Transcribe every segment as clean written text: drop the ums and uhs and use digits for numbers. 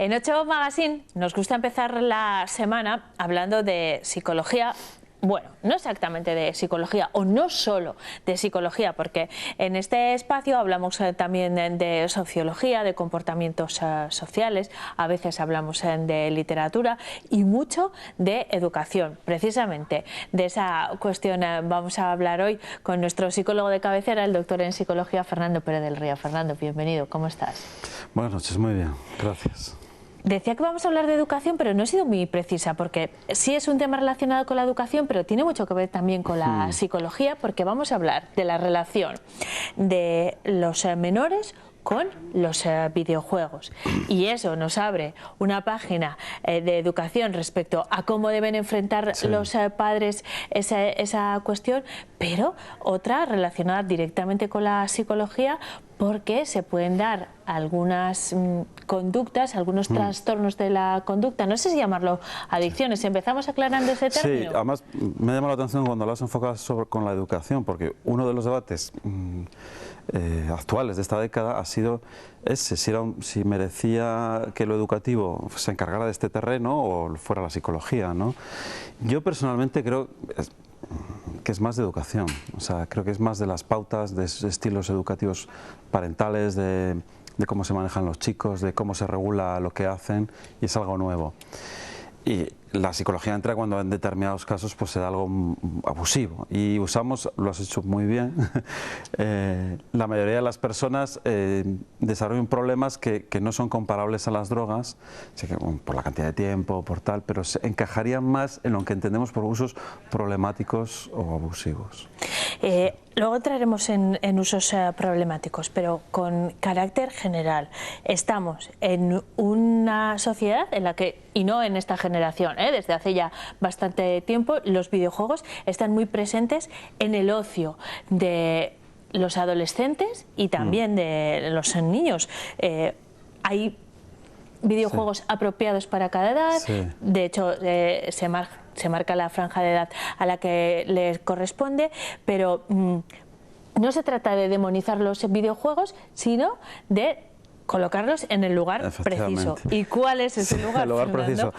En 8 Magazine nos gusta empezar la semana hablando de psicología. Bueno, no exactamente de psicología o no solo de psicología, porque en este espacio hablamos también de sociología, de comportamientos sociales, a veces hablamos de literatura y mucho de educación. Precisamente de esa cuestión vamos a hablar hoy con nuestro psicólogo de cabecera, el doctor en psicología Fernando Pérez del Río. Fernando, bienvenido, ¿cómo estás? Buenas noches, muy bien, gracias. Decía que vamos a hablar de educación, pero no he sido muy precisa, porque sí es un tema relacionado con la educación, pero tiene mucho que ver también con la psicología, porque vamos a hablar de la relación de los menores con los videojuegos, y eso nos abre una página de educación respecto a cómo deben enfrentar los padres esa cuestión, pero otra relacionada directamente con la psicología, porque se pueden dar algunas conductas, algunos trastornos de la conducta, no sé si llamarlo adicciones. ¿Empezamos aclarando ese término? Sí, además me llama la atención cuando lo has enfocado con la educación, porque uno de los debates actuales de esta década ha sido ese, si merecía que lo educativo se encargara de este terreno o fuera la psicología, ¿no? Yo personalmente creo que es más de educación, o sea, creo que es más de las pautas, de estilos educativos parentales, de cómo se manejan los chicos, de cómo se regula lo que hacen, y es algo nuevo. Y la psicología entra cuando en determinados casos pues se da algo abusivo, y usamos, lo has hecho muy bien, la mayoría de las personas desarrollan problemas que no son comparables a las drogas, por la cantidad de tiempo, por tal, pero se encajarían más en lo que entendemos por usos problemáticos o abusivos. Luego entraremos en usos problemáticos, pero con carácter general. Estamos en una sociedad en la que, y no en esta generación, desde hace ya bastante tiempo, los videojuegos están muy presentes en el ocio de los adolescentes y también de los niños. Hay videojuegos apropiados para cada edad, de hecho se marca la franja de edad a la que les corresponde, pero no se trata de demonizar los videojuegos, sino de colocarlos en el lugar preciso. ¿Y cuál es ese lugar? El lugar preciso.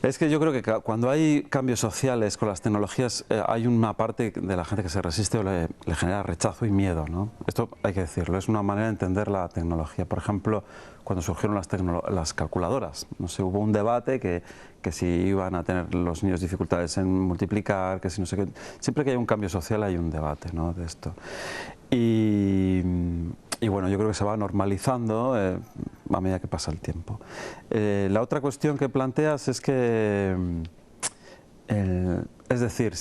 Es que yo creo que cuando hay cambios sociales con las tecnologías, hay una parte de la gente que se resiste o le genera rechazo y miedo, ¿no? Esto hay que decirlo, es una manera de entender la tecnología. Por ejemplo, cuando surgieron las calculadoras, no sé, hubo un debate que si iban a tener los niños dificultades en multiplicar, que si no sé qué. Siempre que hay un cambio social hay un debate, ¿no?, de esto. Y bueno, yo creo que se va normalizando a medida que pasa el tiempo. La otra cuestión que planteas es que, es decir,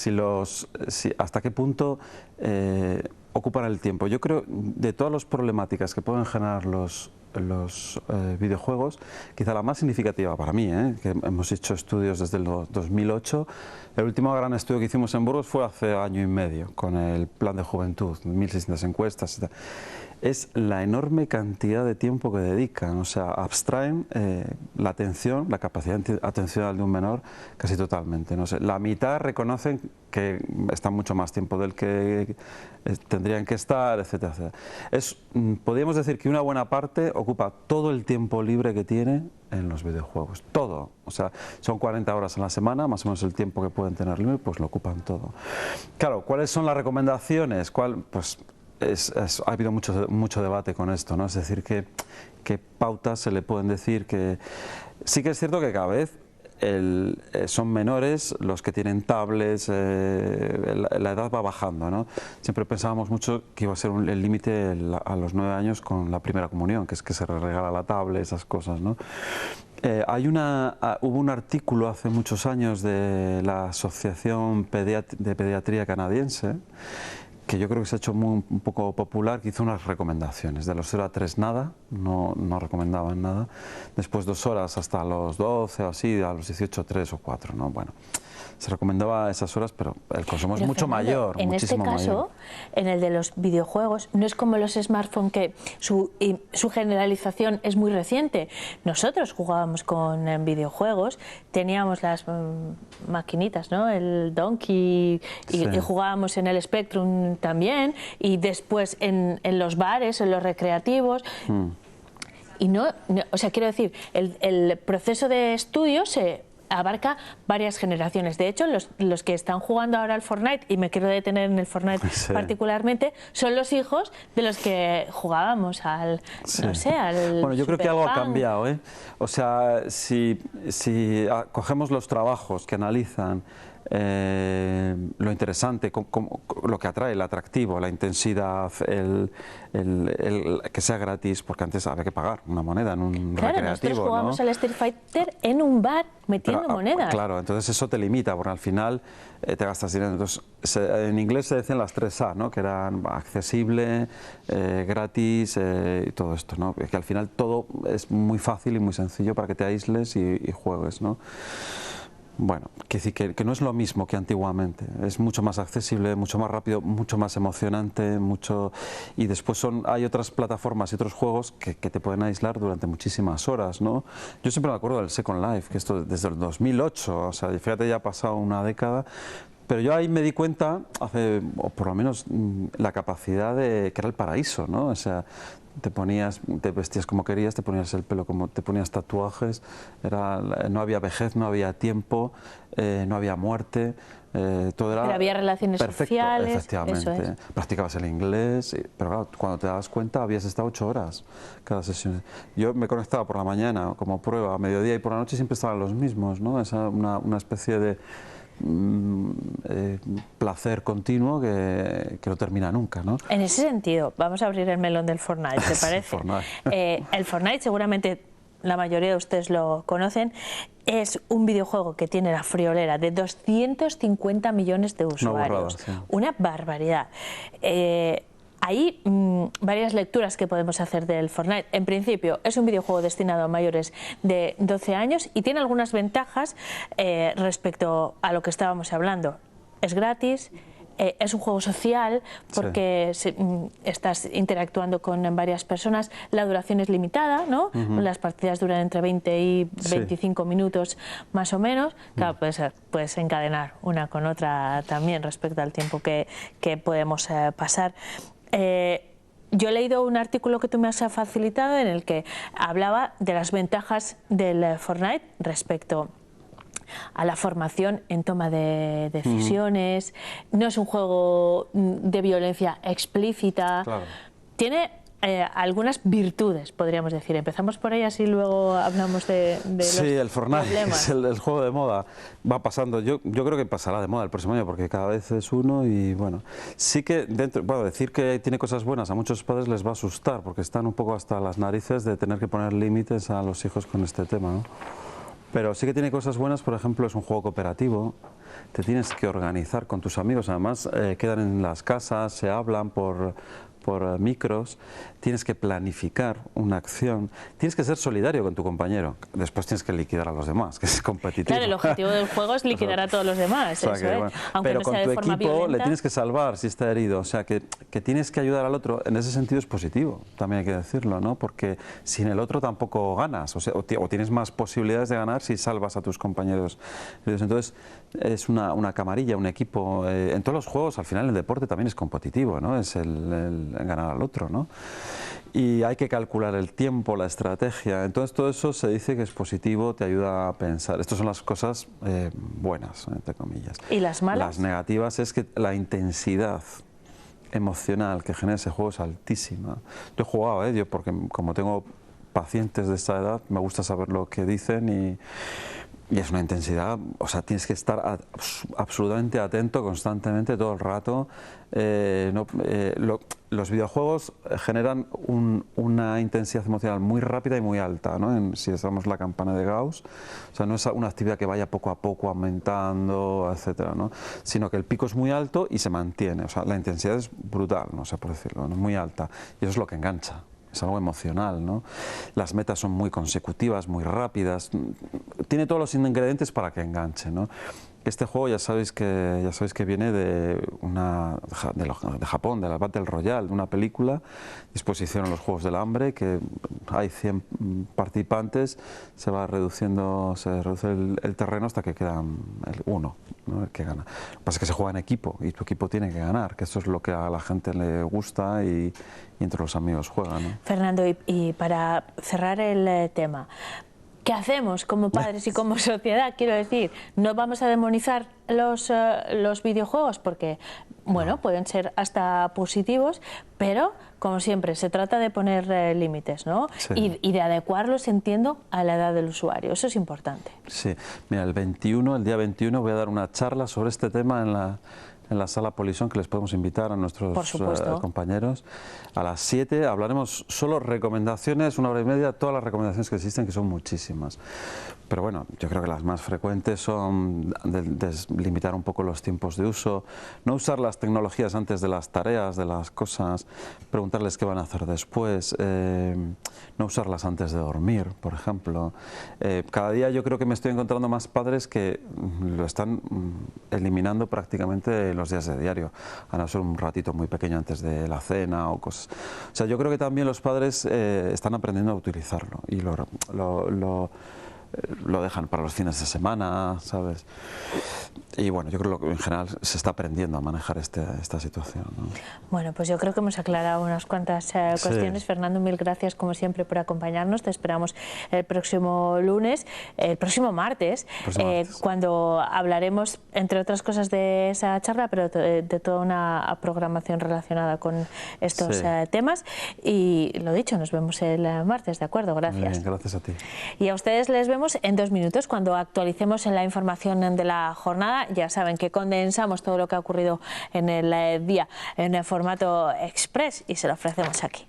hasta qué punto ocupan el tiempo. Yo creo, de todas las problemáticas que pueden generar los videojuegos, quizá la más significativa para mí, que hemos hecho estudios desde el 2008, el último gran estudio que hicimos en Burgos fue hace año y medio, con el Plan de Juventud, 1.600 encuestas y tal. Es la enorme cantidad de tiempo que dedican, o sea, abstraen la atención, la capacidad atencional de un menor casi totalmente. No sé, la mitad reconocen que están mucho más tiempo del que tendrían que estar, etcétera, etcétera. Podríamos decir que una buena parte ocupa todo el tiempo libre que tiene en los videojuegos, todo. O sea, son 40 horas a la semana, más o menos el tiempo que pueden tener libre, pues lo ocupan todo. Claro, ¿cuáles son las recomendaciones? Pues ha habido mucho debate con esto, ¿no? Es decir, qué pautas se le pueden decir. Que sí que es cierto que cada vez son menores los que tienen tablets, la edad va bajando, ¿no? Siempre pensábamos mucho que iba a ser el límite a los 9 años con la primera comunión, que es que se regala la tablet, esas cosas, ¿no? Hubo un artículo hace muchos años de la Asociación de Pediatría Canadiense, que yo creo que se ha hecho un poco popular, que hizo unas recomendaciones. De los 0 a 3 nada, no recomendaban nada. Después 2 horas hasta los 12 o así, a los 18 3 o 4, ¿no? Bueno, se recomendaba esas horas, pero el consumo es mucho mayor, muchísimo mayor. En este caso, en el de los videojuegos, no es como los smartphones, que su generalización es muy reciente. Nosotros jugábamos con videojuegos, teníamos las maquinitas, ¿no?, el Donkey, y jugábamos en el Spectrum también, y después en los bares, en los recreativos. Y o sea, quiero decir, el proceso de estudio se abarca varias generaciones. De hecho, los que están jugando ahora al Fortnite, y me quiero detener en el Fortnite particularmente, son los hijos de los que jugábamos al, no sé, al Bueno, yo creo que algo ha Superpunk. cambiado, ¿eh? O sea, si cogemos los trabajos que analizan lo interesante, lo que atrae, el atractivo, la intensidad, que sea gratis, porque antes había que pagar una moneda en un Claro, recreativo, nosotros jugamos ¿no? al Street Fighter en un bar metiendo monedas. Claro, entonces eso te limita, porque al final te gastas dinero. Entonces, en inglés se decían las 3A, ¿no? Que eran accesible, gratis y todo esto, ¿no? Que al final todo es muy fácil y muy sencillo para que te aísles y juegues, ¿no? Bueno, que no es lo mismo que antiguamente, es mucho más accesible, mucho más rápido, mucho más emocionante, y después hay otras plataformas y otros juegos que te pueden aislar durante muchísimas horas, ¿no? Yo siempre me acuerdo del Second Life, que esto desde el 2008, o sea, fíjate, ya ha pasado una década. Pero yo ahí me di cuenta, o por lo menos la capacidad que era el paraíso, ¿no? O sea, te vestías como querías, te ponías el pelo como te ponías tatuajes, no había vejez, no había tiempo, no había muerte, todo era Pero había relaciones perfecto, sociales, efectivamente. eso es. Practicabas el inglés, pero claro, cuando te das cuenta habías estado 8 horas cada sesión. Yo me conectaba por la mañana como prueba, a mediodía y por la noche siempre estaban los mismos, ¿no? Una especie de placer continuo que no termina nunca, ¿no? En ese sentido, vamos a abrir el melón del Fortnite, ¿te parece? Fortnite. El Fortnite, seguramente la mayoría de ustedes lo conocen, es un videojuego que tiene la friolera de 250 millones de usuarios. Una burrada, sí. Una barbaridad. Hay varias lecturas que podemos hacer del Fortnite. En principio, es un videojuego destinado a mayores de 12 años y tiene algunas ventajas respecto a lo que estábamos hablando. Es gratis, es un juego social porque estás interactuando con varias personas. La duración es limitada, ¿no? Las partidas duran entre 20 y 25 minutos más o menos. Claro, puedes encadenar una con otra también respecto al tiempo que podemos pasar. Yo he leído un artículo que tú me has facilitado en el que hablaba de las ventajas del Fortnite respecto a la formación en toma de decisiones. No es un juego de violencia explícita. Claro. Tiene algunas virtudes, podríamos decir. Empezamos por ellas y luego hablamos de los el Fortnite problemas. es el juego de moda. Va pasando, yo creo que pasará de moda el próximo año porque cada vez es uno y bueno, sí que decir que tiene cosas buenas a muchos padres les va a asustar porque están un poco hasta las narices de tener que poner límites a los hijos con este tema, ¿no? Pero sí que tiene cosas buenas, por ejemplo, es un juego cooperativo, te tienes que organizar con tus amigos, además quedan en las casas, se hablan por micros, tienes que planificar una acción, tienes que ser solidario con tu compañero, después tienes que liquidar a los demás, que es competitivo. Claro, el objetivo del juego es liquidar a todos los demás, o sea eso que, es. bueno, Aunque pero no con sea tu de forma equipo violenta. le tienes que salvar si está herido, o sea que tienes que ayudar al otro, en ese sentido es positivo, también hay que decirlo, ¿no? Porque sin el otro tampoco ganas, o tienes más posibilidades de ganar si salvas a tus compañeros. Entonces es una camarilla, un equipo, en todos los juegos al final el deporte también es competitivo, ¿no? Es el ganar al otro, ¿no? Y hay que calcular el tiempo, la estrategia, entonces todo eso se dice que es positivo, te ayuda a pensar. Estas son las cosas buenas, entre comillas. ¿Y las malas? Las negativas es que la intensidad emocional que genera ese juego es altísima. Yo he jugado, yo porque como tengo pacientes de esta edad, me gusta saber lo que dicen y es una intensidad, o sea, tienes que estar absolutamente atento constantemente todo el rato. Los videojuegos generan una intensidad emocional muy rápida y muy alta, ¿no? Si usamos la campana de Gauss, o sea, no es una actividad que vaya poco a poco aumentando, etcétera, ¿no? Sino que el pico es muy alto y se mantiene, o sea, la intensidad es brutal, no sé por decirlo, ¿no? Muy alta, y eso es lo que engancha. Es algo emocional, ¿no? Las metas son muy consecutivas, muy rápidas, tiene todos los ingredientes para que enganche, ¿no? Este juego ya sabéis que viene de Japón, de la Battle Royale, de una película, disposición a los Juegos del Hambre, que hay 100 participantes, se reduce el terreno hasta que quedan uno, ¿no? El que gana. Lo que pasa es que se juega en equipo y tu equipo tiene que ganar, que eso es lo que a la gente le gusta y entre los amigos juegan, ¿no? Fernando, y para cerrar el tema, ¿qué hacemos como padres y como sociedad? Quiero decir, no vamos a demonizar los videojuegos porque, bueno, pueden ser hasta positivos, pero, como siempre, se trata de poner límites, ¿no? Sí. Y de adecuarlos, entiendo, a la edad del usuario. Eso es importante. Sí. Mira, el día 21, voy a dar una charla sobre este tema en la sala Polison, que les podemos invitar a nuestros compañeros. A las 7 hablaremos solo recomendaciones, 1 hora y media, todas las recomendaciones que existen, que son muchísimas. Pero bueno, yo creo que las más frecuentes son limitar un poco los tiempos de uso, no usar las tecnologías antes de las tareas, de las cosas, preguntarles qué van a hacer después, no usarlas antes de dormir, por ejemplo. Cada día yo creo que me estoy encontrando más padres que lo están eliminando prácticamente los días de diario, a no ser un ratito muy pequeño antes de la cena o cosas. O sea, yo creo que también los padres están aprendiendo a utilizarlo y lo dejan para los fines de semana, ¿sabes? Y bueno, yo creo que en general se está aprendiendo a manejar esta situación, ¿no? Bueno, pues yo creo que hemos aclarado unas cuantas cuestiones. Sí. Fernando, mil gracias como siempre por acompañarnos. Te esperamos el próximo martes, cuando hablaremos, entre otras cosas, de esa charla, pero de toda una programación relacionada con estos temas. Y lo dicho, nos vemos el martes, ¿de acuerdo? Gracias. Muy bien, gracias a ti. Y a ustedes les vemos en 2 minutos cuando actualicemos la información de la jornada. Ya saben que condensamos todo lo que ha ocurrido en el día en el formato express y se lo ofrecemos aquí.